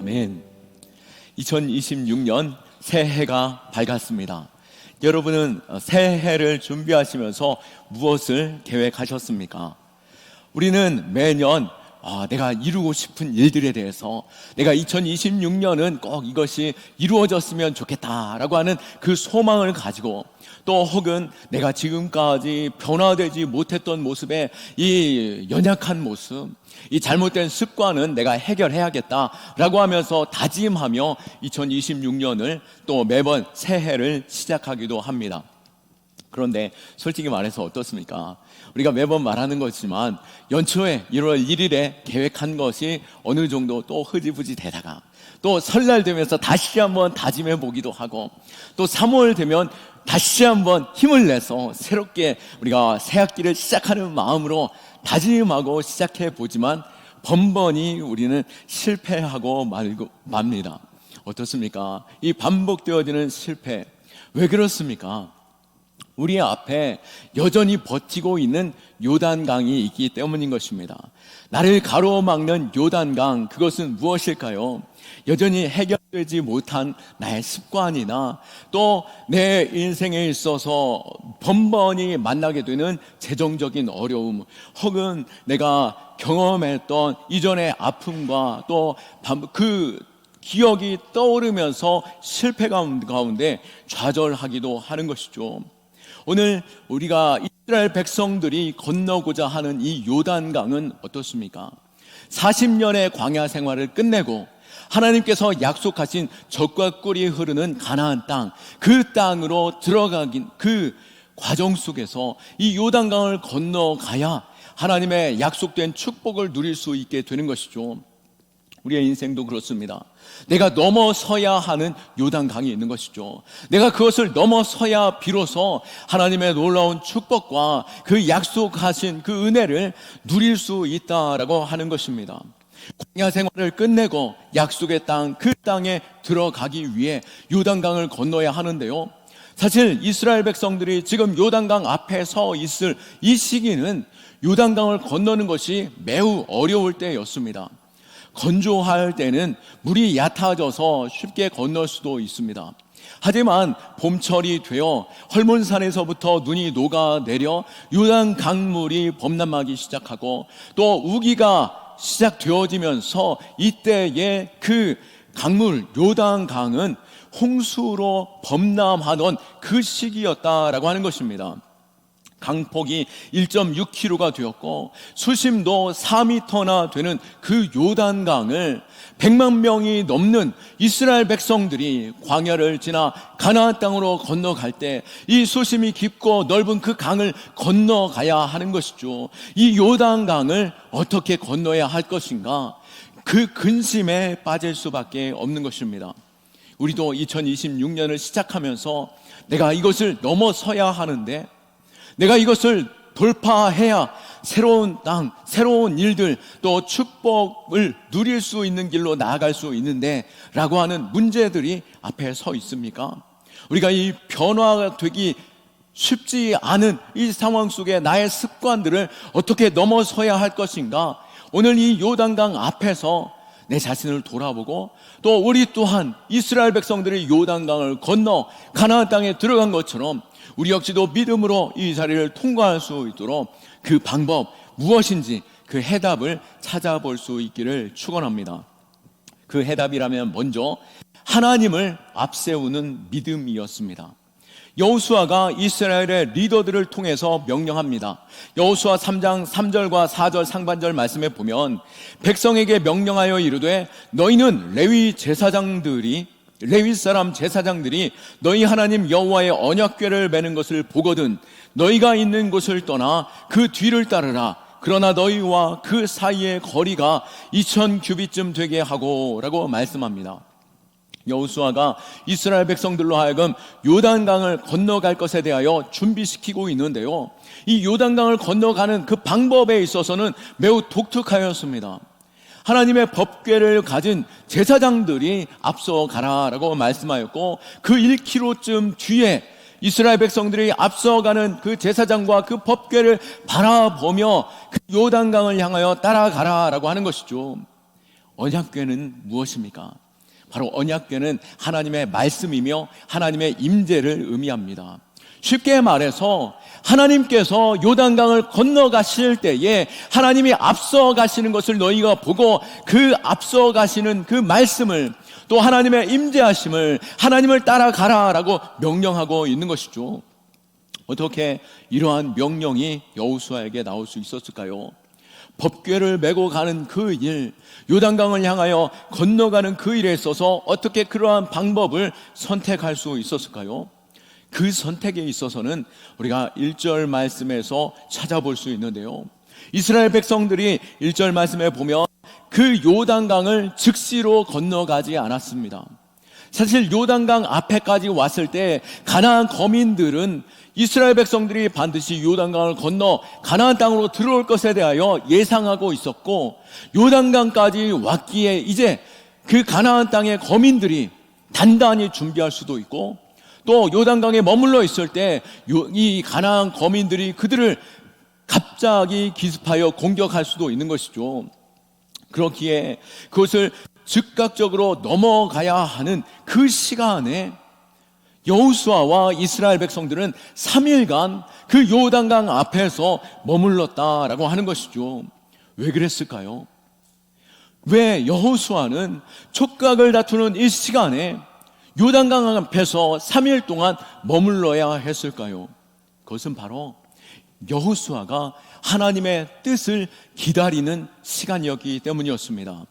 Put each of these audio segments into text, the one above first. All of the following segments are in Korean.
아멘. 2026년 새해가 밝았습니다. 여러분은 새해를 준비하시면서 무엇을 계획하셨습니까? 우리는 매년 내가 이루고 싶은 일들에 대해서 내가 2026년은 꼭 이것이 이루어졌으면 좋겠다라고 하는 그 소망을 가지고, 또 혹은 내가 지금까지 변화되지 못했던 모습의 이 연약한 모습, 이 잘못된 습관은 내가 해결해야겠다라고 하면서 다짐하며 2026년을 또 매번 새해를 시작하기도 합니다. 그런데 솔직히 말해서 어떻습니까? 우리가 매번 말하는 거지만 연초에 1월 1일에 계획한 것이 어느 정도 또 흐지부지 되다가, 또 설날 되면서 다시 한번 다짐해 보기도 하고, 또 3월 되면 다시 한번 힘을 내서 새롭게 우리가 새 학기를 시작하는 마음으로 다짐하고 시작해 보지만 번번이 우리는 실패하고 맙니다. 어떻습니까? 이 반복되어지는 실패, 왜 그렇습니까? 우리 앞에 여전히 버티고 있는 요단강이 있기 때문인 것입니다. 나를 가로막는 요단강, 그것은 무엇일까요? 여전히 해결되지 못한 나의 습관이나 또 내 인생에 있어서 번번이 만나게 되는 재정적인 어려움, 혹은 내가 경험했던 이전의 아픔과 또 그 기억이 떠오르면서 실패 가운데 좌절하기도 하는 것이죠. 오늘 우리가 이스라엘 백성들이 건너고자 하는 이 요단강은 어떻습니까? 40년의 광야 생활을 끝내고 하나님께서 약속하신 젖과 꿀이 흐르는 가나안 땅, 그 땅으로 들어가긴 그 과정 속에서 이 요단강을 건너가야 하나님의 약속된 축복을 누릴 수 있게 되는 것이죠. 우리의 인생도 그렇습니다. 내가 넘어서야 하는 요단강이 있는 것이죠. 내가 그것을 넘어서야 비로소 하나님의 놀라운 축복과 그 약속하신 그 은혜를 누릴 수 있다라고 하는 것입니다. 광야 생활을 끝내고 약속의 땅, 그 땅에 들어가기 위해 요단강을 건너야 하는데요, 사실 이스라엘 백성들이 지금 요단강 앞에 서 있을 이 시기는 요단강을 건너는 것이 매우 어려울 때였습니다. 건조할 때는 물이 얕아져서 쉽게 건널 수도 있습니다. 하지만 봄철이 되어 헐몬산에서부터 눈이 녹아내려 요단 강물이 범람하기 시작하고 또 우기가 시작되어지면서 이때의 그 강물, 요단 강은 홍수로 범람하던 그 시기였다라고 하는 것입니다. 강폭이 1.6km가 되었고 수심도 4m나 되는 그 요단강을 100만 명이 넘는 이스라엘 백성들이 광야를 지나 가나안 땅으로 건너갈 때 이 수심이 깊고 넓은 그 강을 건너가야 하는 것이죠. 이 요단강을 어떻게 건너야 할 것인가, 그 근심에 빠질 수밖에 없는 것입니다. 우리도 2026년을 시작하면서 내가 이것을 넘어서야 하는데, 내가 이것을 돌파해야 새로운 땅, 새로운 일들, 또 축복을 누릴 수 있는 길로 나아갈 수 있는데 라고 하는 문제들이 앞에 서 있습니까? 우리가 이 변화가 되기 쉽지 않은 이 상황 속에 나의 습관들을 어떻게 넘어서야 할 것인가, 오늘 이 요단강 앞에서 내 자신을 돌아보고, 또 우리 또한 이스라엘 백성들이 요단강을 건너 가나안 땅에 들어간 것처럼 우리 역시도 믿음으로 이 자리를 통과할 수 있도록 그 방법 무엇인지 그 해답을 찾아볼 수 있기를 축원합니다. 그 해답이라면 먼저 하나님을 앞세우는 믿음이었습니다. 여호수아가 이스라엘의 리더들을 통해서 명령합니다. 여호수아 3장 3절과 4절 상반절 말씀에 보면, 백성에게 명령하여 이르되 너희는 레위 사람 제사장들이 너희 하나님 여호와의 언약궤를 매는 것을 보거든 너희가 있는 곳을 떠나 그 뒤를 따르라. 그러나 너희와 그 사이의 거리가 2000규빗쯤 되게 하고 라고 말씀합니다. 여호수아가 이스라엘 백성들로 하여금 요단강을 건너갈 것에 대하여 준비시키고 있는데요, 이 요단강을 건너가는 그 방법에 있어서는 매우 독특하였습니다. 하나님의 법궤를 가진 제사장들이 앞서 가라라고 말씀하였고, 그 1km쯤 뒤에 이스라엘 백성들이 앞서가는 그 제사장과 그 법궤를 바라보며 그 요단강을 향하여 따라가라라고 하는 것이죠. 언약궤는 무엇입니까? 바로 언약궤는 하나님의 말씀이며 하나님의 임재를 의미합니다. 쉽게 말해서 하나님께서 요단강을 건너가실 때에 하나님이 앞서 가시는 것을 너희가 보고 그 앞서 가시는 그 말씀을, 또 하나님의 임재하심을, 하나님을 따라가라라고 명령하고 있는 것이죠. 어떻게 이러한 명령이 여호수아에게 나올 수 있었을까요? 법궤를 메고 가는 그 일, 요단강을 향하여 건너가는 그 일에 있어서 어떻게 그러한 방법을 선택할 수 있었을까요? 그 선택에 있어서는 우리가 1절 말씀에서 찾아볼 수 있는데요, 이스라엘 백성들이 1절 말씀에 보면 그 요단강을 즉시로 건너가지 않았습니다. 사실 요단강 앞에까지 왔을 때 가나안 거민들은 이스라엘 백성들이 반드시 요단강을 건너 가나안 땅으로 들어올 것에 대하여 예상하고 있었고, 요단강까지 왔기에 이제 그 가나안 땅의 거민들이 단단히 준비할 수도 있고, 또 요단강에 머물러 있을 때 이 가나안 거민들이 그들을 갑자기 기습하여 공격할 수도 있는 것이죠. 그렇기에 그것을 즉각적으로 넘어가야 하는 그 시간에 여호수아와 이스라엘 백성들은 3일간 그 요단강 앞에서 머물렀다라고 하는 것이죠. 왜 그랬을까요? 왜 여호수아는 촉각을 다투는 이 시간에 요단강 앞에서 3일 동안 머물러야 했을까요? 그것은 바로 여호수아가 하나님의 뜻을 기다리는 시간이었기 때문이었습니다.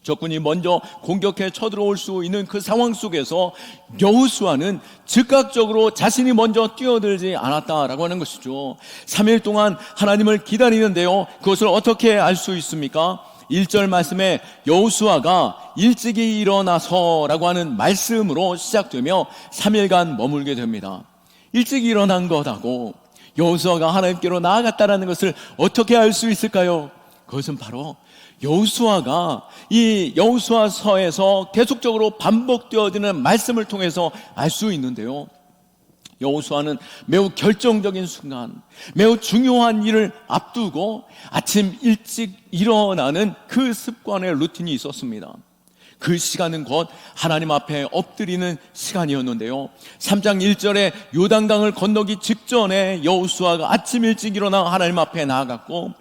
적군이 먼저 공격해 쳐들어올 수 있는 그 상황 속에서 여호수아는 즉각적으로 자신이 먼저 뛰어들지 않았다라고 하는 것이죠. 3일 동안 하나님을 기다리는데요, 그것을 어떻게 알 수 있습니까? 1절 말씀에 여호수아가 일찍이 일어나서라고 하는 말씀으로 시작되며 3일간 머물게 됩니다. 일찍 일어난 것하고 여호수아가 하나님께로 나아갔다라는 것을 어떻게 알 수 있을까요? 그것은 바로 여호수아가 이 여호수아서에서 계속적으로 반복되어지는 말씀을 통해서 알 수 있는데요, 여호수아는 매우 결정적인 순간, 매우 중요한 일을 앞두고 아침 일찍 일어나는 그 습관의 루틴이 있었습니다. 그 시간은 곧 하나님 앞에 엎드리는 시간이었는데요, 3장 1절에 요단강을 건너기 직전에 여호수아가 아침 일찍 일어나 하나님 앞에 나아갔고,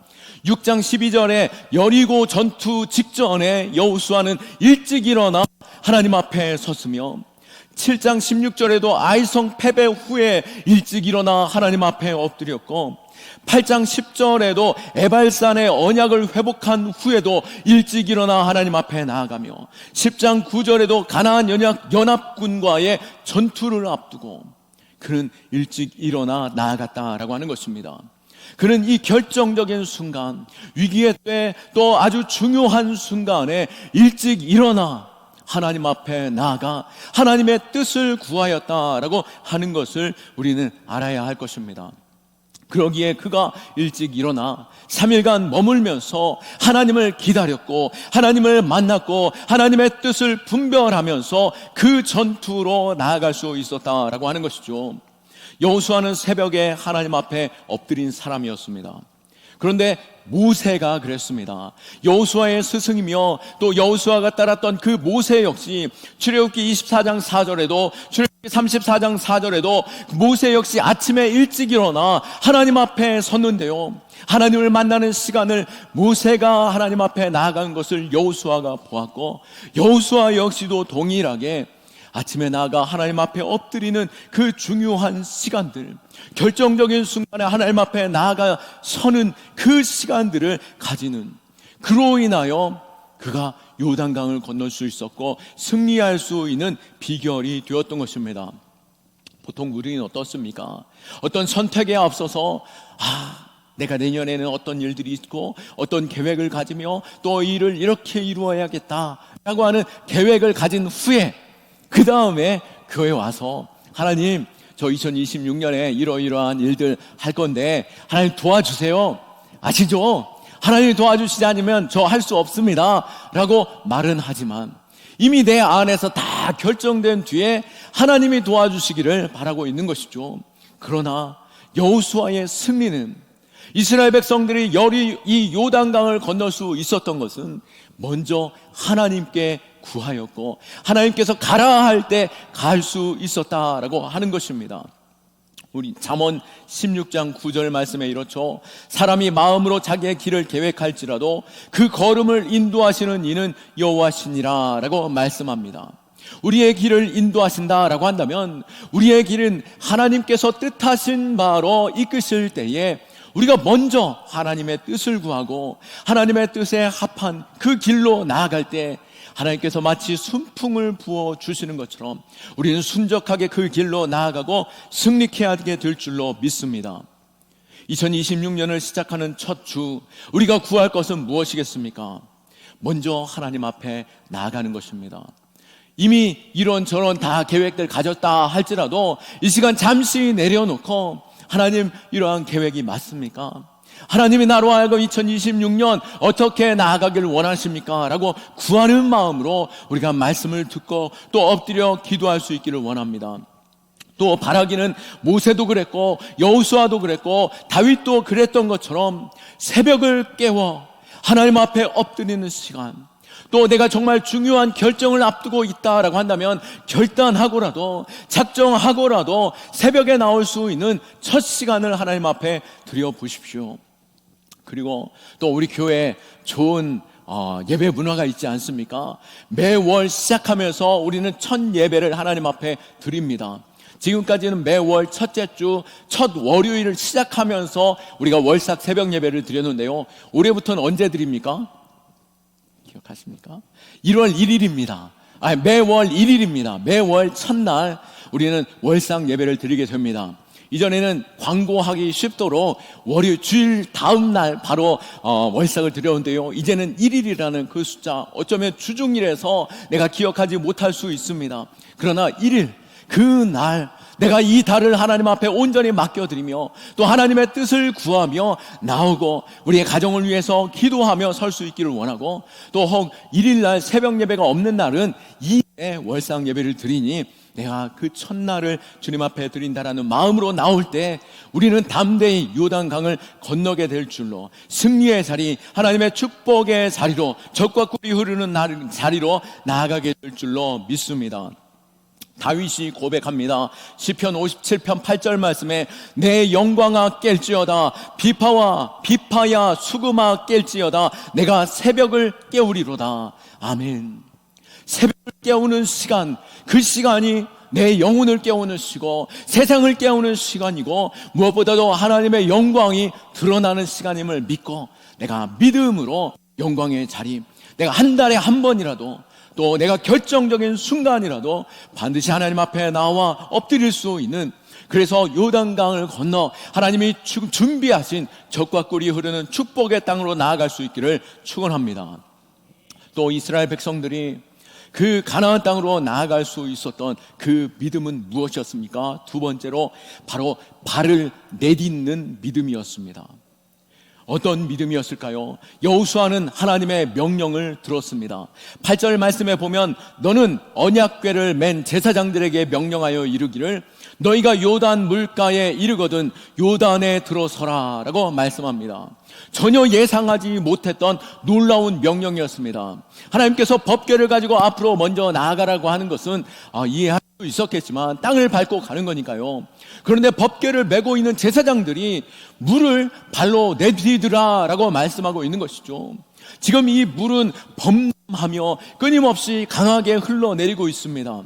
6장 12절에 여리고 전투 직전에 여호수아는 일찍 일어나 하나님 앞에 섰으며, 7장 16절에도 아이성 패배 후에 일찍 일어나 하나님 앞에 엎드렸고, 8장 10절에도 에발산의 언약을 회복한 후에도 일찍 일어나 하나님 앞에 나아가며, 10장 9절에도 가나안 연합군과의 전투를 앞두고 그는 일찍 일어나 나아갔다라고 하는 것입니다. 그는 이 결정적인 순간, 위기의 때, 또 아주 중요한 순간에 일찍 일어나 하나님 앞에 나아가 하나님의 뜻을 구하였다라고 하는 것을 우리는 알아야 할 것입니다. 그러기에 그가 일찍 일어나 3일간 머물면서 하나님을 기다렸고, 하나님을 만났고, 하나님의 뜻을 분별하면서 그 전투로 나아갈 수 있었다라고 하는 것이죠. 여호수아는 새벽에 하나님 앞에 엎드린 사람이었습니다. 그런데 모세가 그랬습니다. 여호수아의 스승이며 또 여호수아가 따랐던 그 모세 역시 출애굽기 24장 4절에도 출애굽기 34장 4절에도 모세 역시 아침에 일찍 일어나 하나님 앞에 섰는데요, 하나님을 만나는 시간을 모세가 하나님 앞에 나아간 것을 여호수아가 보았고, 여호수아 역시도 동일하게 아침에 나아가 하나님 앞에 엎드리는 그 중요한 시간들, 결정적인 순간에 하나님 앞에 나아가 서는 그 시간들을 가지는, 그로 인하여 그가 요단강을 건널 수 있었고 승리할 수 있는 비결이 되었던 것입니다. 보통 우리는 어떻습니까? 어떤 선택에 앞서서 내가 내년에는 어떤 일들이 있고 어떤 계획을 가지며 또 이 일을 이렇게 이루어야겠다라고 하는 계획을 가진 후에 그 다음에 교회 와서 하나님, 저 2026년에 이러이러한 일들 할 건데 하나님 도와주세요, 아시죠? 하나님이 도와주시지 않으면 저 할 수 없습니다 라고 말은 하지만 이미 내 안에서 다 결정된 뒤에 하나님이 도와주시기를 바라고 있는 것이죠. 그러나 여호수아의 승리는, 이스라엘 백성들이 이 요단강을 건널 수 있었던 것은 먼저 하나님께 구하였고 하나님께서 가라 할 때 갈 수 있었다라고 하는 것입니다. 우리 잠언 16장 9절 말씀에 이렇죠. 사람이 마음으로 자기의 길을 계획할지라도 그 걸음을 인도하시는 이는 여호와시니라 라고 말씀합니다. 우리의 길을 인도하신다라고 한다면 우리의 길은 하나님께서 뜻하신 바로 이끄실 때에 우리가 먼저 하나님의 뜻을 구하고 하나님의 뜻에 합한 그 길로 나아갈 때 하나님께서 마치 순풍을 부어주시는 것처럼 우리는 순적하게 그 길로 나아가고 승리케 하게 될 줄로 믿습니다. 2026년을 시작하는 첫 주, 우리가 구할 것은 무엇이겠습니까? 먼저 하나님 앞에 나아가는 것입니다. 이미 이런저런 다 계획들 가졌다 할지라도 이 시간 잠시 내려놓고 하나님, 이러한 계획이 맞습니까? 하나님이 나로 하여금 2026년 어떻게 나아가기를 원하십니까? 라고 구하는 마음으로 우리가 말씀을 듣고 또 엎드려 기도할 수 있기를 원합니다. 또 바라기는 모세도 그랬고 여호수아도 그랬고 다윗도 그랬던 것처럼 새벽을 깨워 하나님 앞에 엎드리는 시간, 또 내가 정말 중요한 결정을 앞두고 있다라고 한다면 결단하고라도 작정하고라도 새벽에 나올 수 있는 첫 시간을 하나님 앞에 드려보십시오. 그리고 또 우리 교회에 좋은 예배 문화가 있지 않습니까? 매월 시작하면서 우리는 첫 예배를 하나님 앞에 드립니다. 지금까지는 매월 첫째 주 첫 월요일을 시작하면서 우리가 월삭 새벽 예배를 드렸는데요, 올해부터는 언제 드립니까? 기억하십니까? 1월 1일입니다. 매월 1일입니다. 매월 첫날 우리는 월삭 예배를 드리게 됩니다. 이전에는 광고하기 쉽도록 월요일 주일 다음 날 바로 월삭을 드렸는데요, 이제는 1일이라는 그 숫자, 어쩌면 주중일에서 내가 기억하지 못할 수 있습니다. 그러나 1일, 그 날 내가 이 달을 하나님 앞에 온전히 맡겨드리며 또 하나님의 뜻을 구하며 나오고 우리의 가정을 위해서 기도하며 설 수 있기를 원하고, 또 혹 1일날 새벽 예배가 없는 날은 2일에 월상 예배를 드리니 내가 그 첫날을 주님 앞에 드린다라는 마음으로 나올 때 우리는 담대히 요단강을 건너게 될 줄로, 승리의 자리, 하나님의 축복의 자리로, 젖과 꿀이 흐르는 자리로 나아가게 될 줄로 믿습니다. 다윗이 고백합니다. 시편 57편 8절 말씀에 내 영광아 깰지어다, 비파야 수금아 깰지어다, 내가 새벽을 깨우리로다. 아멘. 새벽을 깨우는 시간, 그 시간이 내 영혼을 깨우는 시고 세상을 깨우는 시간이고 무엇보다도 하나님의 영광이 드러나는 시간임을 믿고 내가 믿음으로 영광의 자리, 내가 한 달에 한 번이라도, 또 내가 결정적인 순간이라도 반드시 하나님 앞에 나와 엎드릴 수 있는, 그래서 요단강을 건너 하나님이 준비하신 젖과 꿀이 흐르는 축복의 땅으로 나아갈 수 있기를 축원합니다. 또 이스라엘 백성들이 그 가나안 땅으로 나아갈 수 있었던 그 믿음은 무엇이었습니까? 두 번째로 바로 발을 내딛는 믿음이었습니다. 어떤 믿음이었을까요? 여호수아는 하나님의 명령을 들었습니다. 8절 말씀에 보면 너는 언약궤를 맨 제사장들에게 명령하여 이르기를 너희가 요단 물가에 이르거든 요단에 들어서라 라고 말씀합니다. 전혀 예상하지 못했던 놀라운 명령이었습니다. 하나님께서 법궤를 가지고 앞으로 먼저 나아가라고 하는 것은 이해할 수 있었겠지만 땅을 밟고 가는 거니까요. 그런데 법궤를 메고 있는 제사장들이 물을 발로 내디드라 라고 말씀하고 있는 것이죠. 지금 이 물은 범람하며 끊임없이 강하게 흘러내리고 있습니다.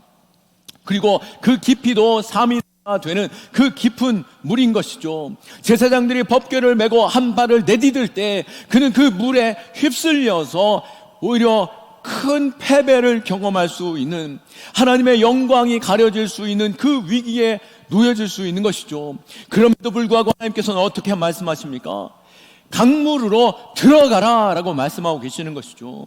그리고 그 깊이도 3미터가 되는 그 깊은 물인 것이죠. 제사장들이 법궤를 메고 한 발을 내디딜 때 그는 그 물에 휩쓸려서 오히려 큰 패배를 경험할 수 있는, 하나님의 영광이 가려질 수 있는 그 위기에 놓여질 수 있는 것이죠. 그럼에도 불구하고 하나님께서는 어떻게 말씀하십니까? 강물으로 들어가라 라고 말씀하고 계시는 것이죠.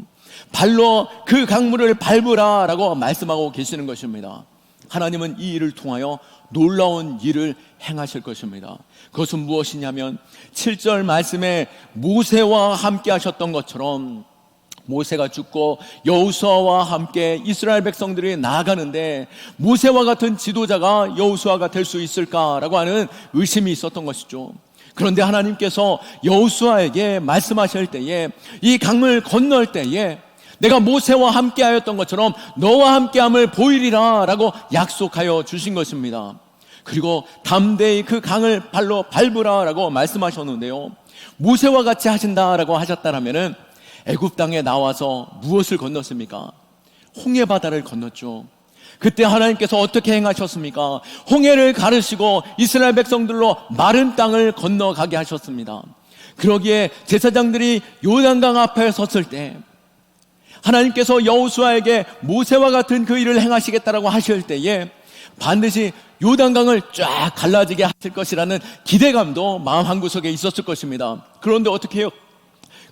발로 그 강물을 밟으라 라고 말씀하고 계시는 것입니다. 하나님은 이 일을 통하여 놀라운 일을 행하실 것입니다. 그것은 무엇이냐면 7절 말씀에 모세와 함께 하셨던 것처럼 모세가 죽고 여호수아와 함께 이스라엘 백성들이 나아가는데 모세와 같은 지도자가 여호수아가 될 수 있을까라고 하는 의심이 있었던 것이죠. 그런데 하나님께서 여호수아에게 말씀하실 때에 이 강을 건널 때에 내가 모세와 함께하였던 것처럼 너와 함께함을 보이리라 라고 약속하여 주신 것입니다. 그리고 담대히 그 강을 발로 밟으라 라고 말씀하셨는데요, 모세와 같이 하신다라고 하셨다라면은 애굽 땅에 나와서 무엇을 건넜습니까? 홍해 바다를 건넜죠. 그때 하나님께서 어떻게 행하셨습니까? 홍해를 가르시고 이스라엘 백성들로 마른 땅을 건너가게 하셨습니다. 그러기에 제사장들이 요단강 앞에 섰을 때 하나님께서 여호수아에게 모세와 같은 그 일을 행하시겠다라고 하실 때에 반드시 요단강을 쫙 갈라지게 하실 것이라는 기대감도 마음 한구석에 있었을 것입니다. 그런데 어떻게 해요?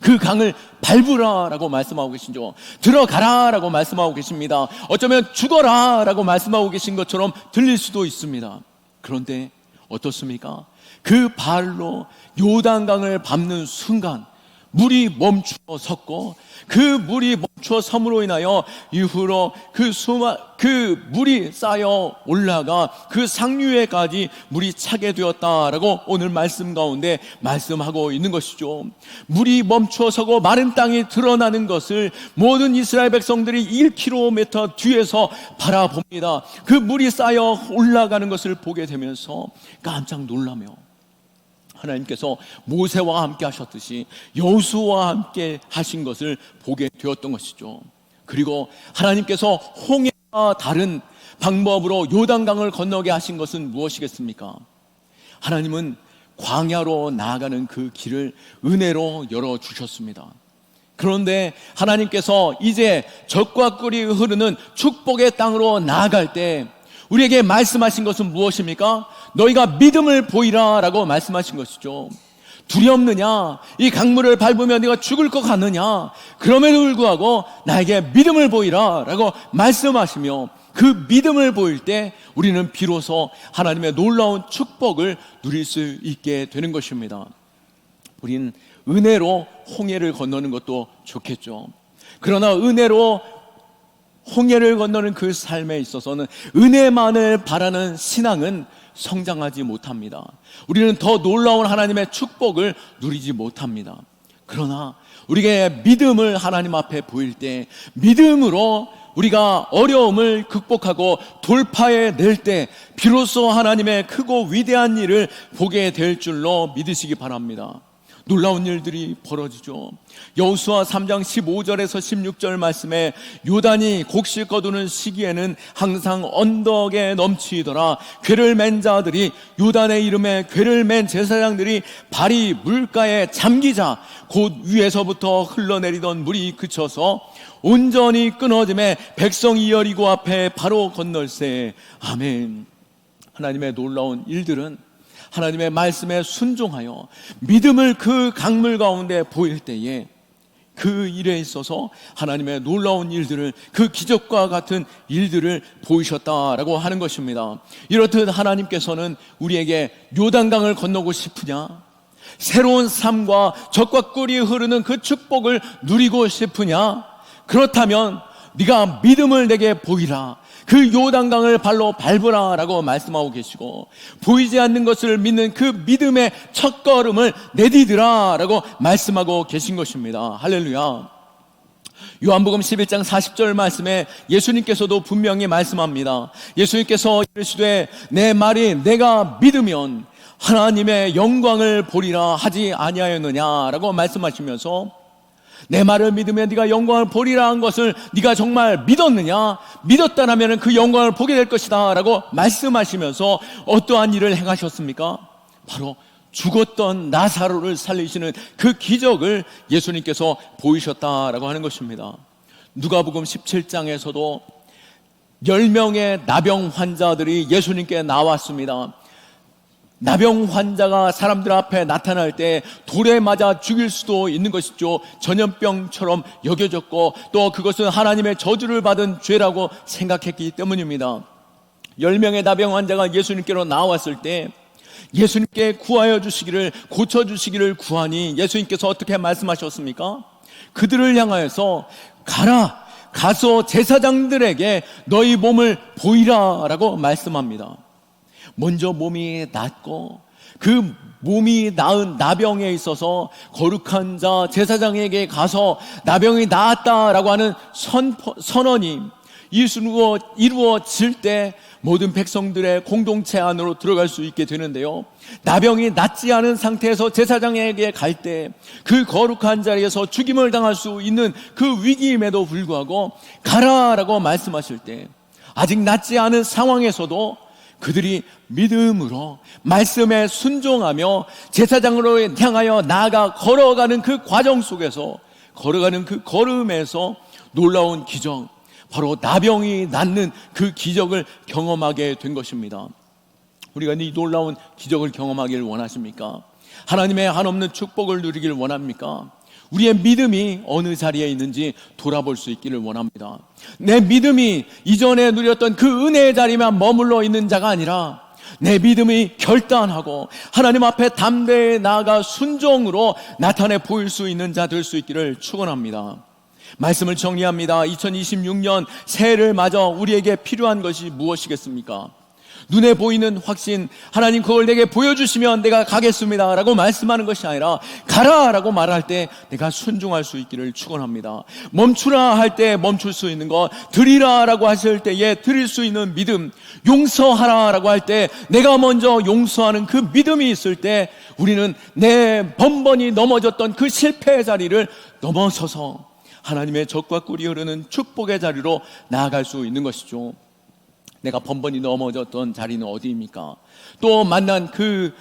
그 강을 밟으라 라고 말씀하고 계시죠. 들어가라 라고 말씀하고 계십니다. 어쩌면 죽어라 라고 말씀하고 계신 것처럼 들릴 수도 있습니다. 그런데 어떻습니까? 그 발로 요단강을 밟는 순간 물이 멈추어 섰고, 그 물이 멈추어 섬으로 인하여 이후로 그 물이 쌓여 올라가 그 상류에까지 물이 차게 되었다라고 오늘 말씀 가운데 말씀하고 있는 것이죠. 물이 멈추어 서고 마른 땅이 드러나는 것을 모든 이스라엘 백성들이 1km 뒤에서 바라봅니다. 그 물이 쌓여 올라가는 것을 보게 되면서 깜짝 놀라며 하나님께서 모세와 함께 하셨듯이 여호수아와 함께 하신 것을 보게 되었던 것이죠. 그리고 하나님께서 홍해와 다른 방법으로 요단강을 건너게 하신 것은 무엇이겠습니까? 하나님은 광야로 나아가는 그 길을 은혜로 열어주셨습니다. 그런데 하나님께서 이제 젖과 꿀이 흐르는 축복의 땅으로 나아갈 때 우리에게 말씀하신 것은 무엇입니까? 너희가 믿음을 보이라 라고 말씀하신 것이죠. 두렵느냐? 이 강물을 밟으면 네가 죽을 것 같느냐? 그럼에도 불구하고 나에게 믿음을 보이라 라고 말씀하시며, 그 믿음을 보일 때 우리는 비로소 하나님의 놀라운 축복을 누릴 수 있게 되는 것입니다. 우린 은혜로 홍해를 건너는 것도 좋겠죠. 그러나 은혜로 홍해를 건너는 그 삶에 있어서는 은혜만을 바라는 신앙은 성장하지 못합니다. 우리는 더 놀라운 하나님의 축복을 누리지 못합니다. 그러나 우리에게 믿음을 하나님 앞에 보일 때, 믿음으로 우리가 어려움을 극복하고 돌파해낼 때 비로소 하나님의 크고 위대한 일을 보게 될 줄로 믿으시기 바랍니다. 놀라운 일들이 벌어지죠. 여호수아 3장 15절에서 16절 말씀에 요단이 곡식 거두는 시기에는 항상 언덕에 넘치더라. 궤를 맨 자들이, 요단의 이름에 궤를 맨 제사장들이 발이 물가에 잠기자 곧 위에서부터 흘러내리던 물이 그쳐서 온전히 끊어짐에 백성이 여리고 앞에 바로 건널세. 아멘. 하나님의 놀라운 일들은 하나님의 말씀에 순종하여 믿음을 그 강물 가운데 보일 때에 그 일에 있어서 하나님의 놀라운 일들을, 그 기적과 같은 일들을 보이셨다라고 하는 것입니다. 이렇듯 하나님께서는 우리에게 요단강을 건너고 싶으냐? 새로운 삶과 젖과 꿀이 흐르는 그 축복을 누리고 싶으냐? 그렇다면 네가 믿음을 내게 보이라, 그 요단강을 발로 밟으라 라고 말씀하고 계시고, 보이지 않는 것을 믿는 그 믿음의 첫걸음을 내디드라 라고 말씀하고 계신 것입니다. 할렐루야. 요한복음 11장 40절 말씀에 예수님께서도 분명히 말씀합니다. 예수님께서 이르시되 내 말이 내가 믿으면 하나님의 영광을 보리라 하지 아니하였느냐라고 말씀하시면서, 내 말을 믿으면 네가 영광을 보리라 한 것을 네가 정말 믿었느냐? 믿었다면 그 영광을 보게 될 것이다 라고 말씀하시면서 어떠한 일을 행하셨습니까? 바로 죽었던 나사로를 살리시는 그 기적을 예수님께서 보이셨다라고 하는 것입니다. 누가복음 17장에서도 10명의 나병 환자들이 예수님께 나왔습니다. 나병 환자가 사람들 앞에 나타날 때 돌에 맞아 죽일 수도 있는 것이죠. 전염병처럼 여겨졌고 또 그것은 하나님의 저주를 받은 죄라고 생각했기 때문입니다. 10명의 나병 환자가 예수님께로 나왔을 때 예수님께 구하여 주시기를, 고쳐주시기를 구하니 예수님께서 어떻게 말씀하셨습니까? 그들을 향하여서 가서 제사장들에게 너희 몸을 보이라 라고 말씀합니다. 먼저 몸이 낫고 그 몸이 나은 나병에 있어서 거룩한 자 제사장에게 가서 나병이 나았다라고 하는 선언이 이루어질 때 모든 백성들의 공동체 안으로 들어갈 수 있게 되는데요, 나병이 낫지 않은 상태에서 제사장에게 갈 때 그 거룩한 자리에서 죽임을 당할 수 있는 그 위기임에도 불구하고 가라라고 말씀하실 때 아직 낫지 않은 상황에서도 그들이 믿음으로 말씀에 순종하며 제사장으로 향하여 나아가 걸어가는 그 과정 속에서, 걸어가는 그 걸음에서 놀라운 기적, 바로 나병이 낫는 그 기적을 경험하게 된 것입니다. 우리가 이 놀라운 기적을 경험하기를 원하십니까? 하나님의 한없는 축복을 누리기를 원합니까? 우리의 믿음이 어느 자리에 있는지 돌아볼 수 있기를 원합니다. 내 믿음이 이전에 누렸던 그 은혜의 자리만 머물러 있는 자가 아니라 내 믿음이 결단하고 하나님 앞에 담대히 나아가 순종으로 나타내 보일 수 있는 자 될 수 있기를 축원합니다. 말씀을 정리합니다. 2026년 새해를 맞아 우리에게 필요한 것이 무엇이겠습니까? 눈에 보이는 확신, 하나님 그걸 내게 보여주시면 내가 가겠습니다 라고 말씀하는 것이 아니라 가라 라고 말할 때 내가 순종할 수 있기를 축원합니다. 멈추라 할 때 멈출 수 있는 것, 드리라 라고 하실 때에 드릴 수 있는 믿음, 용서하라 라고 할 때 내가 먼저 용서하는 그 믿음이 있을 때 우리는 내 번번이 넘어졌던 그 실패의 자리를 넘어서서 하나님의 젖과 꿀이 흐르는 축복의 자리로 나아갈 수 있는 것이죠. 내가 번번이 넘어졌던 자리는 어디입니까? 또 만난 그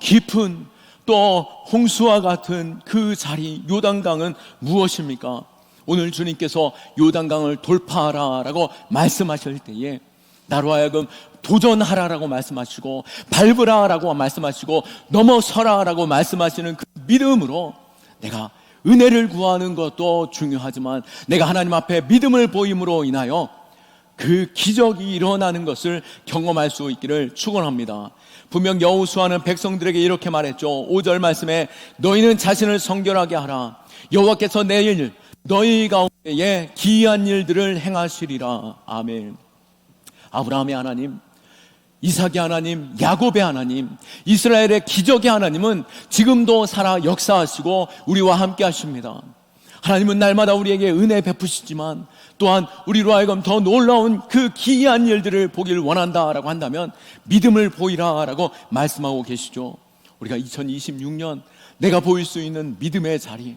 깊은 또 홍수와 같은 그 자리, 요단강은 무엇입니까? 오늘 주님께서 요단강을 돌파하라 라고 말씀하실 때에 나로 하여금 도전하라 라고 말씀하시고 밟으라 라고 말씀하시고 넘어서라 라고 말씀하시는 그 믿음으로 내가 은혜를 구하는 것도 중요하지만 내가 하나님 앞에 믿음을 보임으로 인하여 그 기적이 일어나는 것을 경험할 수 있기를 축원합니다. 분명 여호수아는 백성들에게 이렇게 말했죠. 5절 말씀에 너희는 자신을 성결하게 하라. 여호와께서 내일 너희 가운데에 기이한 일들을 행하시리라. 아멘. 아브라함의 하나님, 이삭의 하나님, 야곱의 하나님, 이스라엘의 기적의 하나님은 지금도 살아 역사하시고 우리와 함께 하십니다. 하나님은 날마다 우리에게 은혜 베푸시지만 또한 우리로 하여금 더 놀라운 그 기이한 일들을 보기를 원한다라고 한다면 믿음을 보이라라고 말씀하고 계시죠. 우리가 2026년 내가 보일 수 있는 믿음의 자리,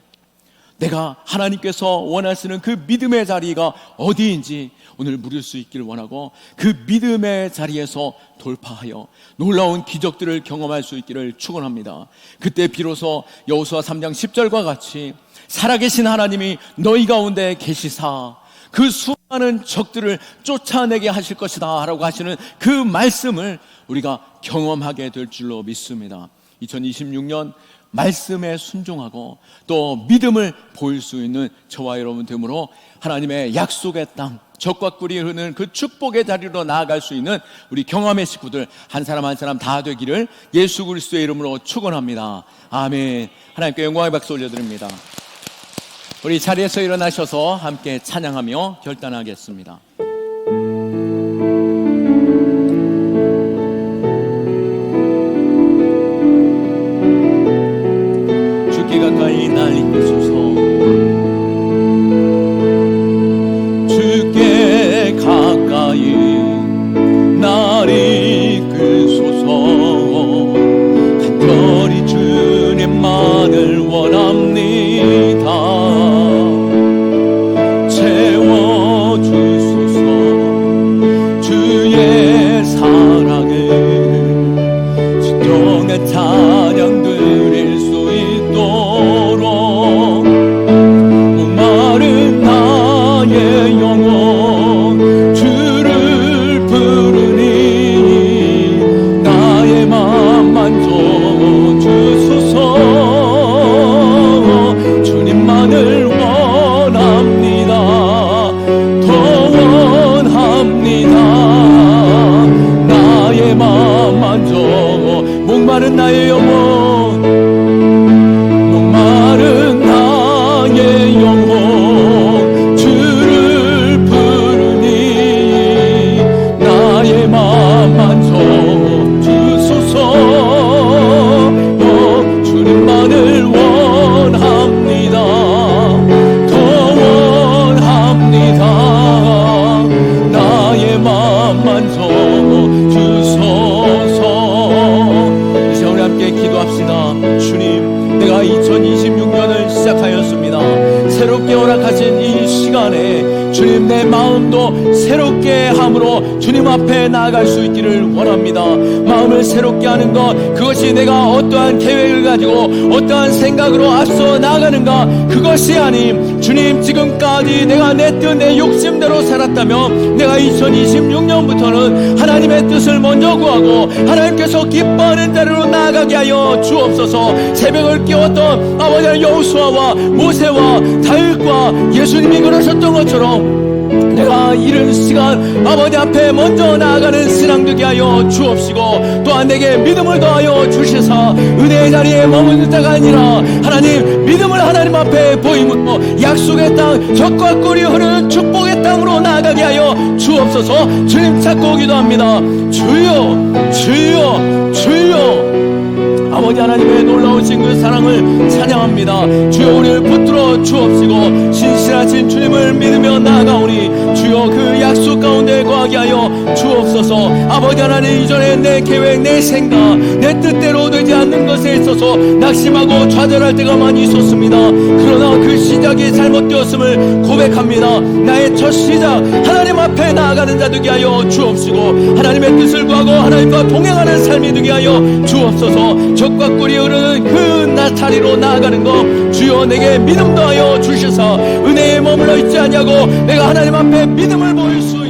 내가 하나님께서 원하시는 그 믿음의 자리가 어디인지 오늘 물을 수 있기를 원하고 그 믿음의 자리에서 돌파하여 놀라운 기적들을 경험할 수 있기를 축원합니다. 그때 비로소 여호수아 3장 10절과 같이 살아계신 하나님이 너희 가운데 계시사 그 수많은 적들을 쫓아내게 하실 것이다 라고 하시는 그 말씀을 우리가 경험하게 될 줄로 믿습니다. 2026년 말씀에 순종하고 또 믿음을 보일 수 있는 저와 여러분 되므로 하나님의 약속의 땅, 젖과 꿀이 흐르는 그 축복의 자리로 나아갈 수 있는 우리 경험의 식구들 한 사람 한 사람 다 되기를 예수 그리스도의 이름으로 축원합니다. 아멘. 하나님께 영광의 박수 올려드립니다. 우리 자리에서 일어나셔서 함께 찬양하며 결단하겠습니다. 주께 가까이 날 이끄소서. 주께 가까이 날 이끄소서. 간절히 주님만을 원합니다. 찬양 드릴 수 있도록 우리에게 허락하신 이 시간에 주님 내 마음도 새롭게 함으로 주님 앞에 나아갈 수 있기를 원합니다. 마음을 새롭게 하는 것, 그것이 내가 어떠한 계획을 가지고 어떠한 생각으로 앞서 나아가는가, 그것이 아님 주님 지금까지 내가 내 뜻 내 욕심대로 살았다면 내가 2026년부터는 하나님의 뜻을 먼저 구하고 하나님께서 기뻐하는 자리로 나아가게 하여 주옵소서. 새벽을 깨웠던 아버지 여호수아와 모세와 다윗과 예수님이 그러셨던 것처럼 내가 이른 시간 아버지 앞에 먼저 나아가는 신앙 되게 하여 주옵시고, 또한 내게 믿음을 더하여 주시사 은혜의 자리에 머무는 자가 아니라 하나님 믿음을 하나님 앞에 보임으로 약속의 땅, 젖과 꿀이 흐르는 축복의 땅으로 나아가게 하여 주옵소서. 주님 찾고 기도합니다. 주여 주여 주여. 아버지 하나님의 놀라우신 그 사랑을 찬양합니다. 주여 우리를 붙들어 주옵시고 신실하신 주님을 믿으며 나아가오니 주여 그 약속 가운데 거하게 하여 주옵소서. 아버지 하나님, 이전에 내 계획 내 생각 내 뜻대로 되지 않는 것에 있어서 낙심하고 좌절할 때가 많이 있었습니다. 그러나 그 시작이 잘못되었음을 고백합니다. 나의 첫 시작 하나님 앞에 나아가는 자 되게 하여 주옵시고 하나님의 뜻을 구하고 하나님과 동행하는 삶이 되게 하여 주옵소서. 젖과 꿀이 흐르는 그 나타리로 나아가는 것 주여 내게 믿음 더하여 주시사 은혜에 머물러 있지 않냐고 내가 하나님 앞에 믿음을 보일 수